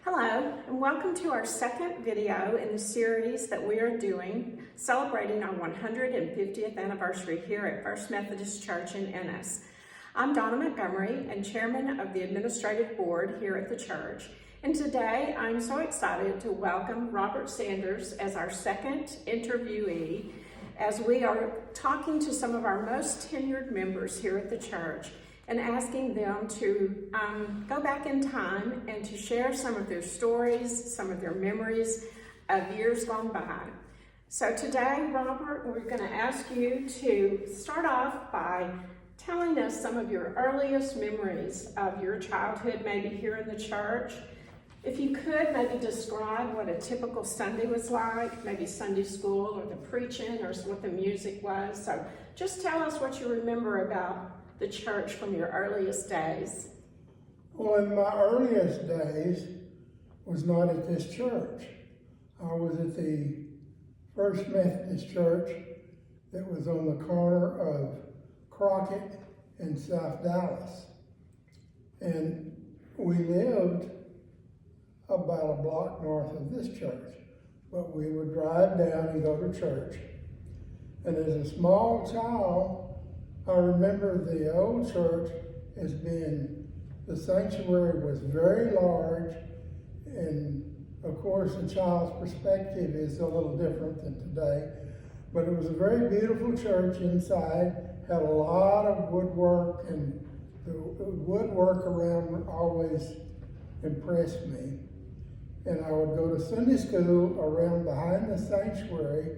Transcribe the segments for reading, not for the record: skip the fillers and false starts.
Hello, and welcome to our second video in the series that we are doing, celebrating our 150th anniversary here at First Methodist Church in Ennis. I'm Donna Montgomery and Chairman of the Administrative Board here at the church. And today I'm so excited to welcome Robert Sanders as our second interviewee as we are talking to some of our most tenured members here at the church and asking them to go back in time and to share some of their stories, some of their memories of years gone by. So today, Robert, we're going to ask you to start off by telling us some of your earliest memories of your childhood, maybe here in the church. If you could, maybe describe what a typical Sunday was like, maybe Sunday school or the preaching or what the music was. So just tell us what you remember about the church from your earliest days. Well, in my earliest days was not at this church. I was at the First Methodist Church that was on the corner of Crockett and South Dallas. And we lived about a block north of this church, but we would drive down and go to church. And as a small child, I remember the old church as being, the sanctuary was very large, and of course a child's perspective is a little different than today, but it was a very beautiful church inside, had a lot of woodwork, and the woodwork around always impressed me. And I would go to Sunday school around behind the sanctuary.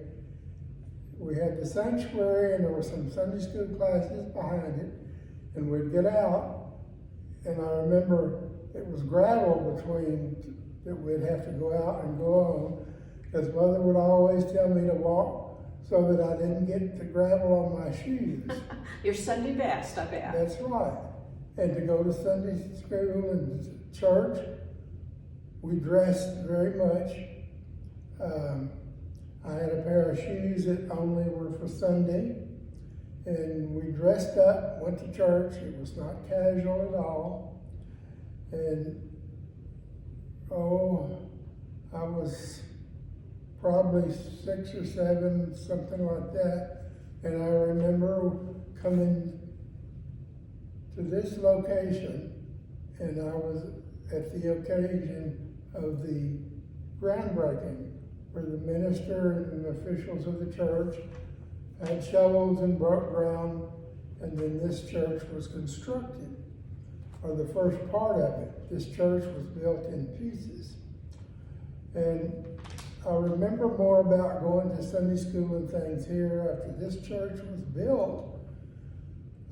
We had the sanctuary and there were some Sunday school classes behind it, and we'd get out, and I remember it was gravel between that we'd have to go out and go on, because Mother would always tell me to walk so that I didn't get the gravel on my shoes. Your Sunday best, I bet. That's right. And to go to Sunday school and church, we dressed very much. I had a pair of shoes that only were for Sunday, and we dressed up, went to church. It was not casual at all. And I was probably 6 or 7, something like that. And I remember coming to this location, and I was at the occasion of the groundbreaking, where the minister and the officials of the church had shovels and broke ground, and then this church was constructed, or the first part of it. This church was built in pieces. And I remember more about going to Sunday school and things here after this church was built.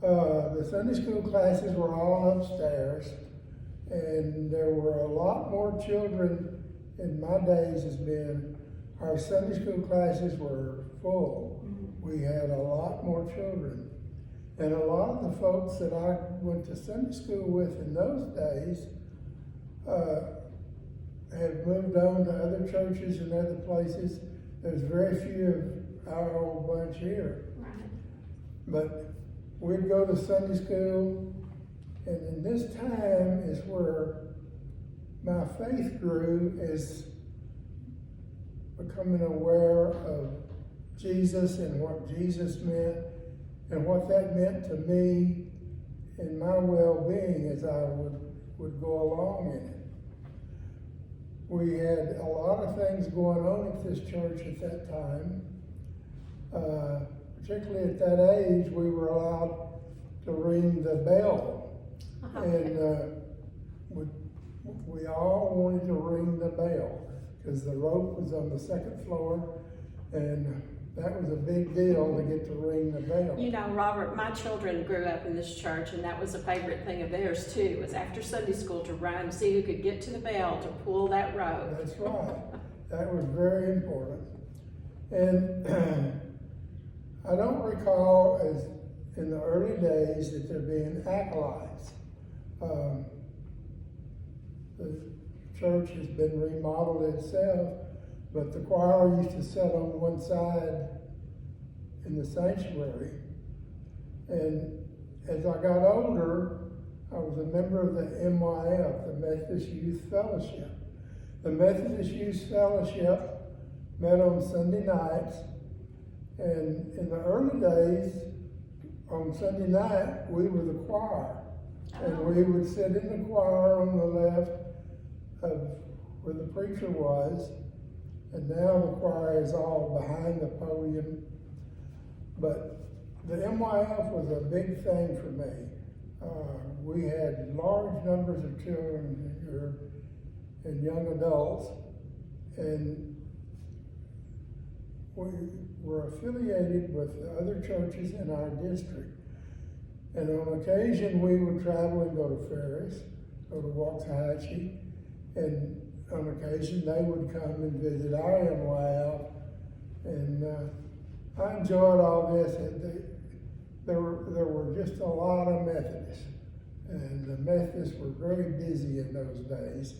The Sunday school classes were all upstairs, and there were a lot more children in my days as being. Our Sunday school classes were full. We had a lot more children. And a lot of the folks that I went to Sunday school with in those days have moved on to other churches and other places. There's very few of our old bunch here. Right. But we'd go to Sunday school, and in this time is where my faith grew as becoming aware of Jesus and what Jesus meant and what that meant to me and my well-being as I would go along in it. We had a lot of things going on at this church at that time. Particularly at that age, we were allowed to ring the bell. And we all wanted to ring the bell, because the rope was on the second floor, and that was a big deal to get to ring the bell. You know, Robert, my children grew up in this church, and that was a favorite thing of theirs too, was after Sunday school to run, see who could get to the bell to pull that rope. That's right. That was very important. And I don't recall, as in the early days, that there being acolytes. The church has been remodeled itself, but the choir used to sit on one side in the sanctuary. And as I got older, I was a member of the MYF, the Methodist Youth Fellowship. The Methodist Youth Fellowship met on Sunday nights, and in the early days, on Sunday night, we were the choir. And we would sit in the choir on the left of where the preacher was, and now the choir is all behind the podium. But the MYF was a big thing for me. We had large numbers of children here and young adults, and we were affiliated with other churches in our district. And on occasion, we would travel and go to Ferris, go to Waxahachie, and on occasion, they would come and visit our MYF. And I enjoyed all this. There were just a lot of Methodists, and the Methodists were very busy in those days.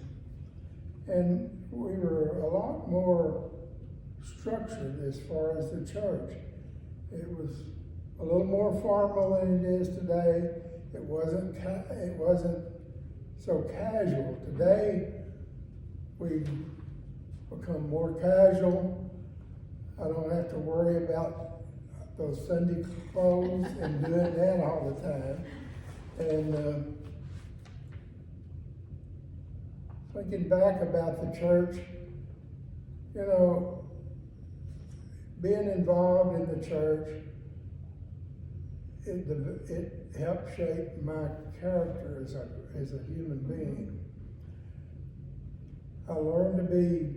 And we were a lot more structured as far as the church. It was a little more formal than it is today. It wasn't so casual. Today, we've become more casual. I don't have to worry about those Sunday clothes and doing that all the time. And thinking back about the church, you know, being involved in the church, it helped shape my character as a human being. I learned to be,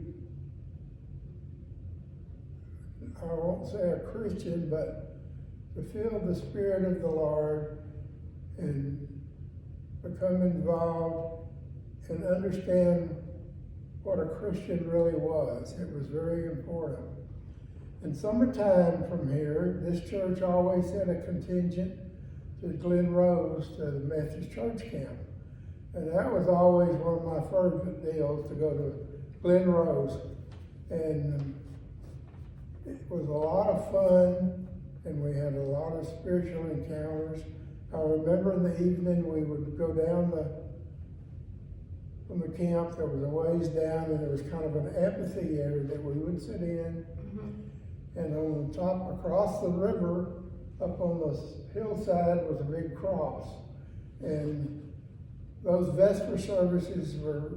I won't say a Christian, but to feel the Spirit of the Lord and become involved and understand what a Christian really was. It was very important. In summertime from here, this church always had a contingent to Glen Rose, to the Methodist Church Camp. And that was always one of my favorite deals, to go to Glen Rose. And it was a lot of fun, and we had a lot of spiritual encounters. I remember in the evening we would go down from the camp. There was a ways down, and there was kind of an amphitheater that we would sit in. And on the top, across the river, up on the hillside, was a big cross. And those Vesper services were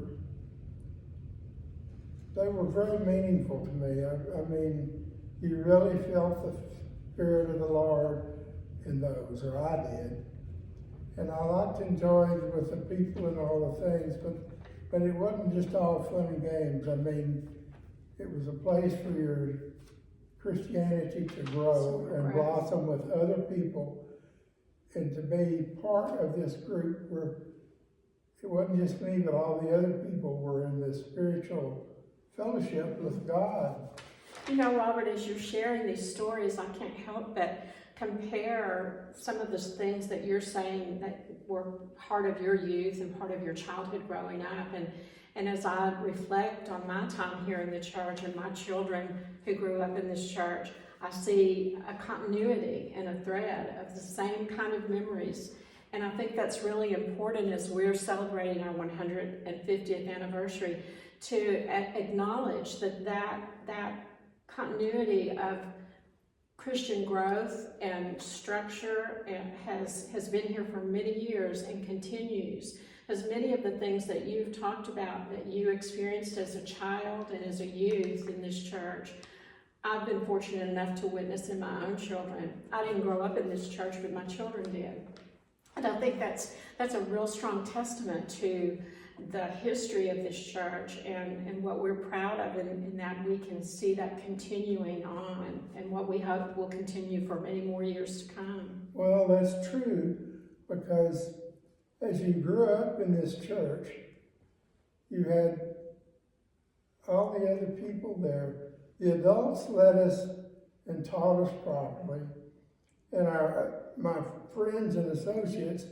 very meaningful to me. I mean, you really felt the Spirit of the Lord in those, or I did. And I liked to enjoy it with the people and all the things, but it wasn't just all fun and games. I mean, it was a place for your Christianity to grow and blossom with other people, and to be part of this group where it wasn't just me, but all the other people were in this spiritual fellowship with God. You know, Robert, as you're sharing these stories, I can't help but compare some of the things that you're saying that were part of your youth and part of your childhood growing up. And as I reflect on my time here in the church and my children who grew up in this church, I see a continuity and a thread of the same kind of memories. And I think that's really important as we're celebrating our 150th anniversary, to acknowledge that continuity of Christian growth and structure has been here for many years and continues. As many of the things that you've talked about that you experienced as a child and as a youth in this church, I've been fortunate enough to witness in my own children. I didn't grow up in this church, but my children did. And I think that's a real strong testament to the history of this church and what we're proud of, in that we can see that continuing on, and what we hope will continue for many more years to come. Well, that's true, because as you grew up in this church, you had all the other people there. The adults led us and taught us properly. And my friends and associates,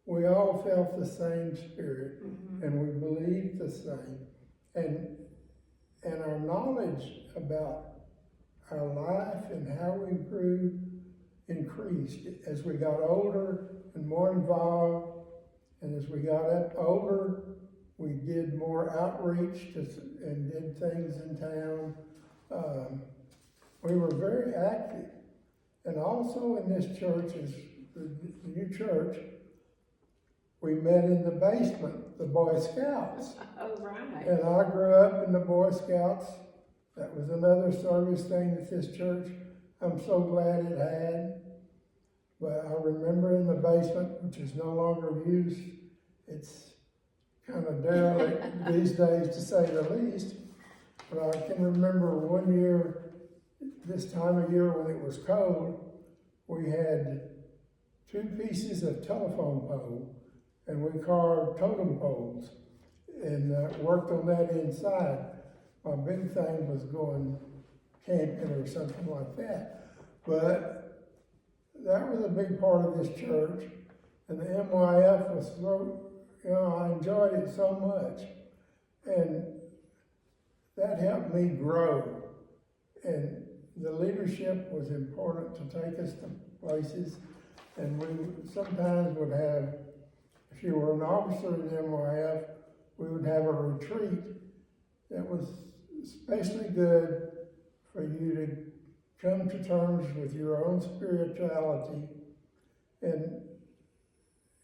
we all felt the same spirit, and we believed the same. And our knowledge about our life and how we grew increased as we got older and more involved. And as we got older, We did more outreach and did things in town. We were very active. And also in this church, the new church, we met in the basement, the Boy Scouts. Oh, right. And I grew up in the Boy Scouts. That was another service thing that this church, I'm so glad it had. But I remember in the basement, which is no longer used, it's kind of derelict these days to say the least. But I can remember one year, this time of year when it was cold, we had 2 pieces of telephone pole and we carved totem poles and worked on that inside. My big thing was going camping or something like that. But that was a big part of this church. And the MYF was so, I enjoyed it so much. And that helped me grow. And the leadership was important to take us to places. And we sometimes would have, if you were an officer in the MYF, we would have a retreat that was especially good for you to come to terms with your own spirituality, and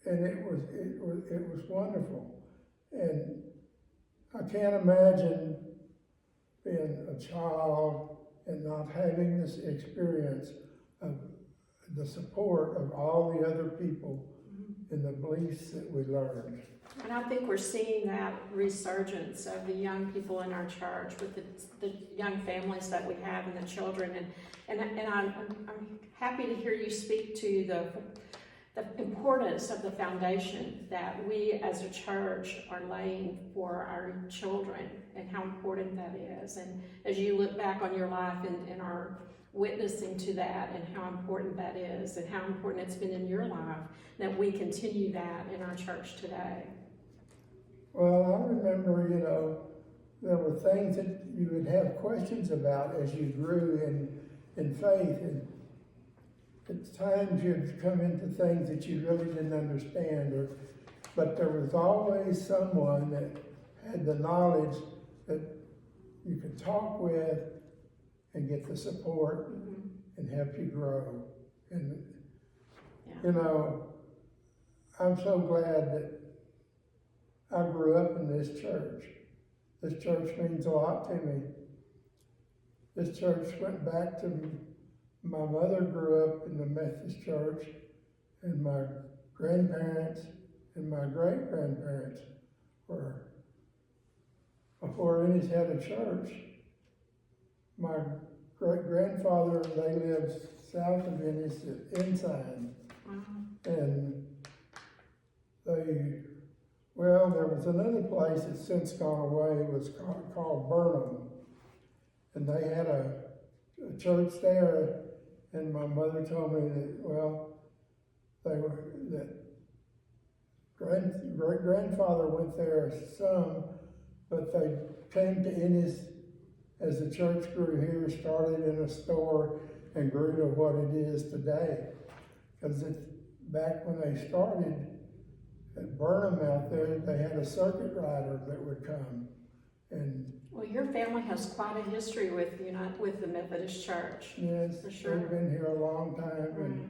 it was wonderful. And I can't imagine being a child and not having this experience of the support of all the other people in the beliefs that we learned. And I think we're seeing that resurgence of the young people in our church with the young families that we have and the children. And I'm happy to hear you speak to the importance of the foundation that we as a church are laying for our children and how important that is. And as you look back on your life and are witnessing to that and how important that is and how important it's been in your life, that we continue that in our church today. Well, I remember, there were things that you would have questions about as you grew in faith. And at times you'd come into things that you really didn't understand, but there was always someone that had the knowledge that you could talk with and get the support and help you grow. And, I'm so glad that I grew up in this church. This church means a lot to me. This church went back to my mother grew up in the Methodist church, and my grandparents and my great-grandparents were, before Ennis had a church. My great-grandfather, they lived south of Ennis at Ensign. And there was another place that's since gone away. It was called Burnham. And they had a church there, and my mother told me that great-grandfather went there some, but they came to Ennis as the church grew here, started in a store and grew to what it is today. Because back when they started at Burnham out there, they had a circuit rider that would come. And well, your family has quite a history with the Methodist Church. Yes, for sure. They've been here a long time.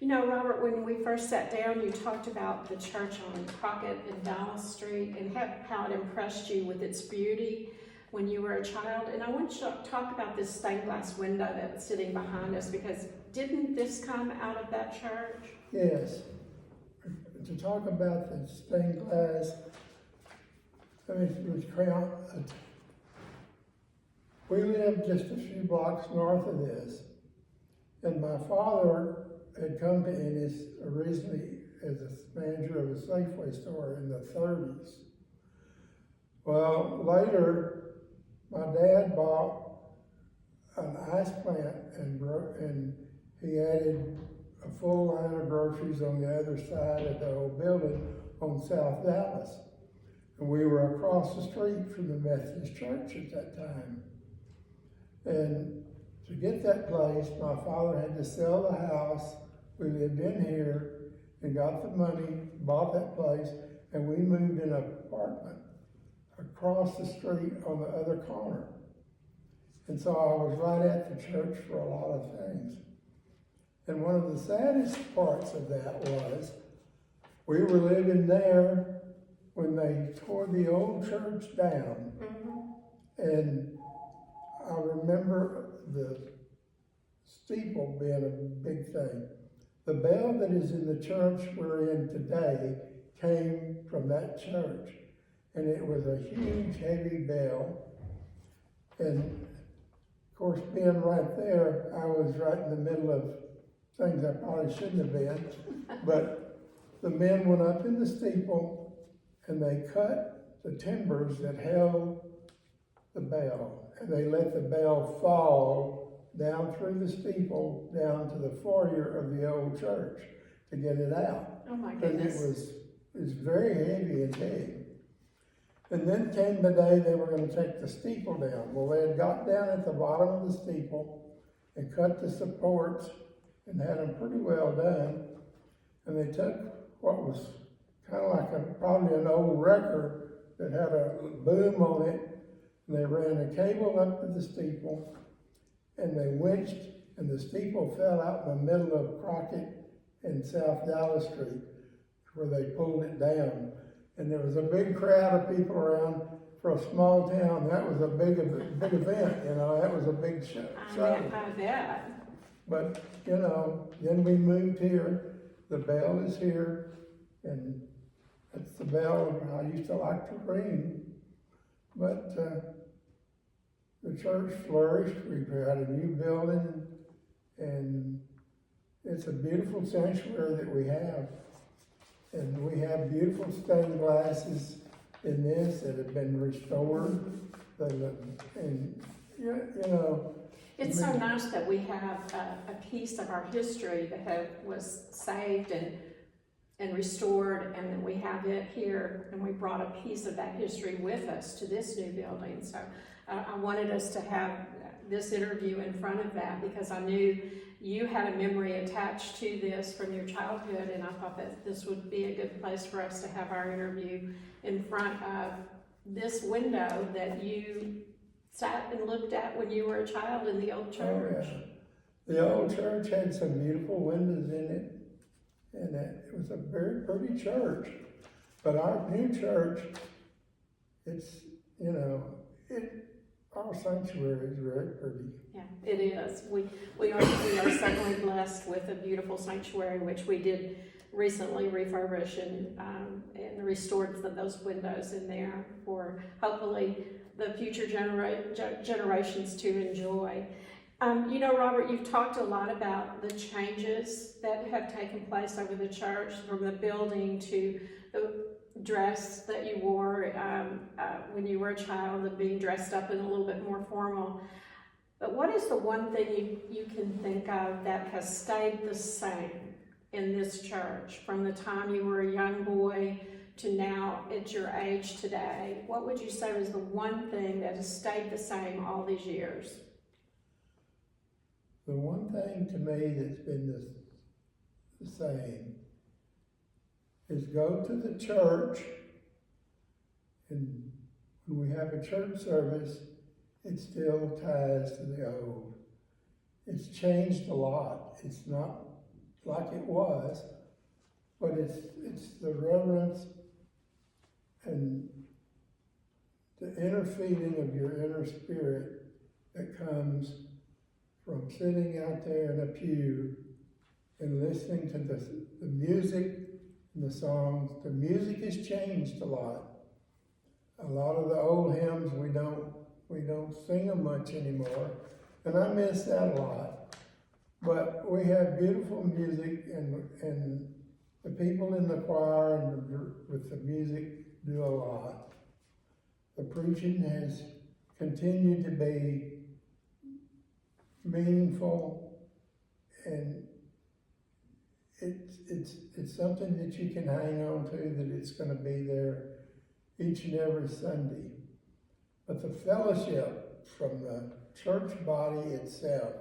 And Robert, when we first sat down, you talked about the church on Crockett and Dallas Street and how it impressed you with its beauty when you were a child. And I want you to talk about this stained glass window that's sitting behind us, because didn't this come out of that church? Yes. To talk about the stained glass, we lived just a few blocks north of this, and my father had come to Ennis originally as a manager of a Safeway store in the 30s. Well, later, my dad bought an ice plant and he added a full line of groceries on the other side of the old building on South Dallas. And we were across the street from the Methodist church at that time. And to get that place, my father had to sell the house we lived in here and got the money, bought that place, and we moved in an apartment across the street on the other corner. And so I was right at the church for a lot of things. And one of the saddest parts of that was we were living there when they tore the old church down. And I remember the steeple being a big thing. The bell that is in the church we're in today came from that church. And it was a huge, heavy bell. And of course, being right there, I was right in the middle of things I probably shouldn't have been. But the men went up in the steeple and they cut the timbers that held the bell. And they let the bell fall down through the steeple, down to the foyer of the old church to get it out. Oh my Because goodness. it was very heavy and big. And then came the day they were going to take the steeple down. Well, they had got down at the bottom of the steeple and cut the supports and had them pretty well done. And they took what was kind of like probably an old wrecker that had a boom on it, and they ran a cable up to the steeple, and they winched, and the steeple fell out in the middle of Crockett and South Dallas Street, where they pulled it down. And there was a big crowd of people around. For a small town, that was a big event, you know, that was a big show. I bet. But, you know, then we moved here, the bell is here, and that's the bell I used to like to ring. But the church flourished, we had a new building, and it's a beautiful sanctuary that we have. And we have beautiful stained glasses in this that have been restored. And, you know. It's so nice that we have a piece of our history that was saved and restored, and that we have it here, and we brought a piece of that history with us to this new building. So I wanted us to have this interview in front of that, because I knew you had a memory attached to this from your childhood, and I thought that this would be a good place for us to have our interview in front of this window that you sat and looked at when you were a child in the old church. Oh, yeah. The old church had some beautiful windows in it, and it was a very pretty church. But our new church, it's, you know, our sanctuary is very pretty. Yeah, it is. We are certainly blessed with a beautiful sanctuary, which we did recently refurbish and restored those windows in there for hopefully the future generations to enjoy. You know, Robert, you've talked a lot about the changes that have taken place over the church, from the building to the dress that you wore when you were a child, and being dressed up in a little bit more formal. But what is the one thing you can think of that has stayed the same in this church from the time you were a young boy to now at your age today? What would you say was the one thing that has stayed the same all these years? The one thing to me that's been the same is go to the church, and when we have a church service, it still ties to the old. It's changed a lot. It's not like it was, but it's the reverence and the inner feeling of your inner spirit that comes from sitting out there in a pew and listening to the music and the songs. The music has changed a lot. A lot of the old hymns, we don't sing them much anymore, and I miss that a lot. But we have beautiful music, and the people in the choir and with the music do a lot. The preaching has continued to be meaningful, and it's something that you can hang on to, that it's going to be there each and every Sunday. But the fellowship from the church body itself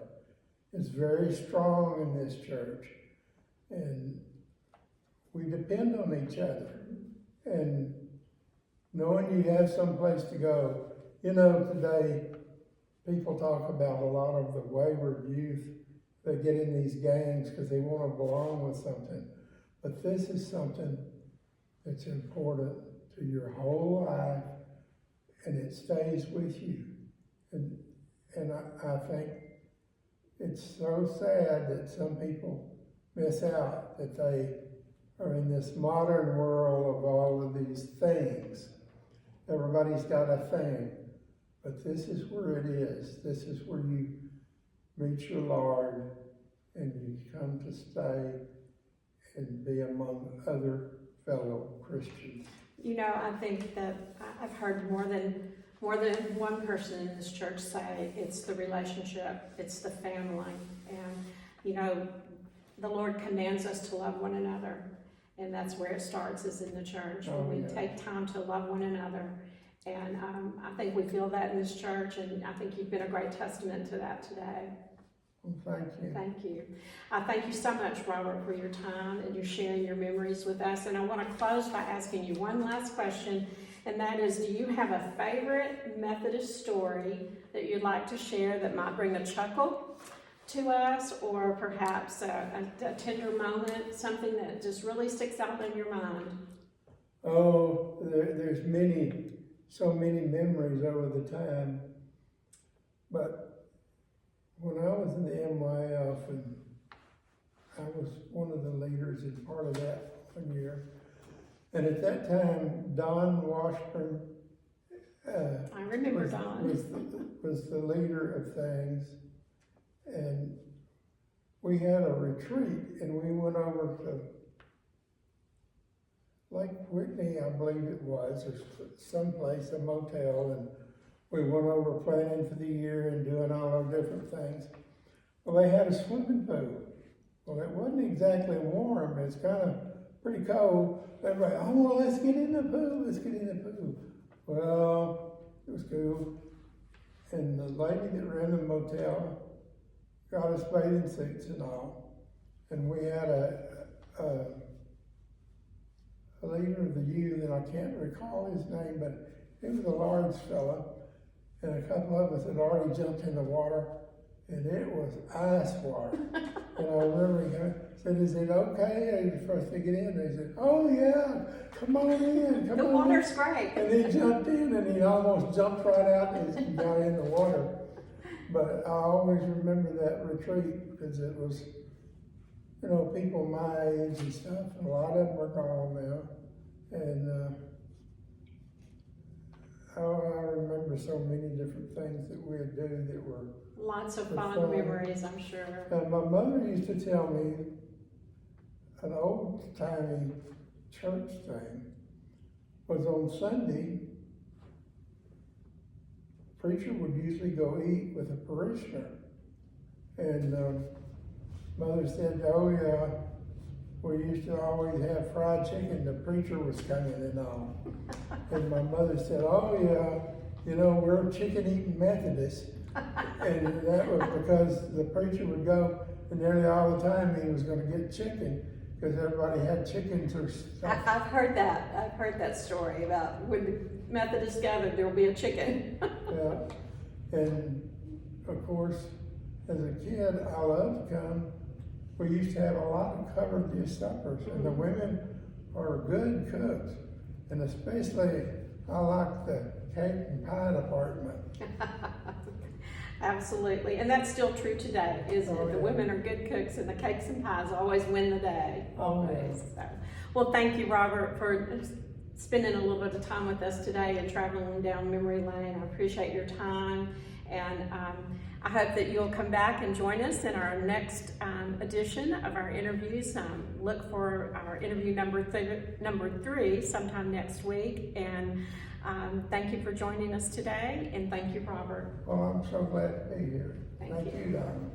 is very strong in this church, and we depend on each other. and knowing you have some place to go. You know, today, people talk about a lot of the wayward youth that get in these gangs because they want to belong with something. But this is something that's important to your whole life, and it stays with you. And I think it's so sad that some people miss out, that they are in this modern world of all of these things. Everybody's got a thing, but this is where it is. This is where you meet your Lord and you come to stay and be among other fellow Christians. You know, I think that I've heard more than one person in this church say it's the relationship, it's the family. And, you know, the Lord commands us to love one another. And that's where it starts, is in the church, when we take time to love one another. And I think we feel that in this church, and I think you've been a great testament to that today. Well, thank you. Thank you. Thank you so much, Robert, for your time and your sharing your memories with us. And I want to close by asking you one last question, and that is, do you have a favorite Methodist story that you'd like to share that might bring a chuckle to us, or perhaps a tender moment, something that just really sticks out in your mind? Oh, there's so many memories over the time. But when I was in the MYF, and I was one of the leaders and part of that one year, and at that time, Don Washburn I remember Don. was the leader of things, and we had a retreat, and we went over to Lake Whitney, I believe it was, or someplace, a motel, and we went over planning for the year and doing all our different things. Well, they had a swimming pool. Well, it wasn't exactly warm. It's kind of pretty cold. Everybody, oh, well, let's get in the pool. Let's get in the pool. Well, it was cool. And the lady that ran the motel got us bathing suits and all. And we had a leader of the youth, and I can't recall his name, but he was a large fella. And a couple of us had already jumped in the water, and it was ice water. And I remember he said, "Is it okay for us to get in?" They said, "Oh yeah, come on in, come the on water's in." great. And he jumped in, and he almost jumped right out as he got in the water. But I always remember that retreat because it was, you know, people my age and stuff, and a lot of them are gone now. And I remember so many different things that we'd do that were Lots of fond memories, I'm sure. And my mother used to tell me an old-timey church thing was on Sunday, the preacher would usually go eat with a parishioner. And Mother said, "Oh yeah, we used to always have fried chicken. The preacher was coming and all." And my mother said, "Oh yeah, you know, we're chicken-eating Methodists." And that was because the preacher would go, and nearly all the time he was going to get chicken because everybody had chickens or stuff. I've heard that. I've heard that story about when the Methodists gathered, there will be a chicken. Yeah, and of course, as a kid, I loved to come. We used to have a lot of covered dish suppers, and the women are good cooks, and especially I like the cake and pie department. Absolutely, and that's still true today, isn't Oh, it? The yeah. women are good cooks, and the cakes and pies always win the day. Oh, yeah. Always. So, well, thank you, Robert, for spending a little bit of time with us today and traveling down memory lane. I appreciate your time, and I hope that you'll come back and join us in our next edition of our interviews. Look for our interview number 3 sometime next week. And thank you for joining us today, and thank you, Robert. Well, I'm so glad to be here. Thank Thank you. you, Donna.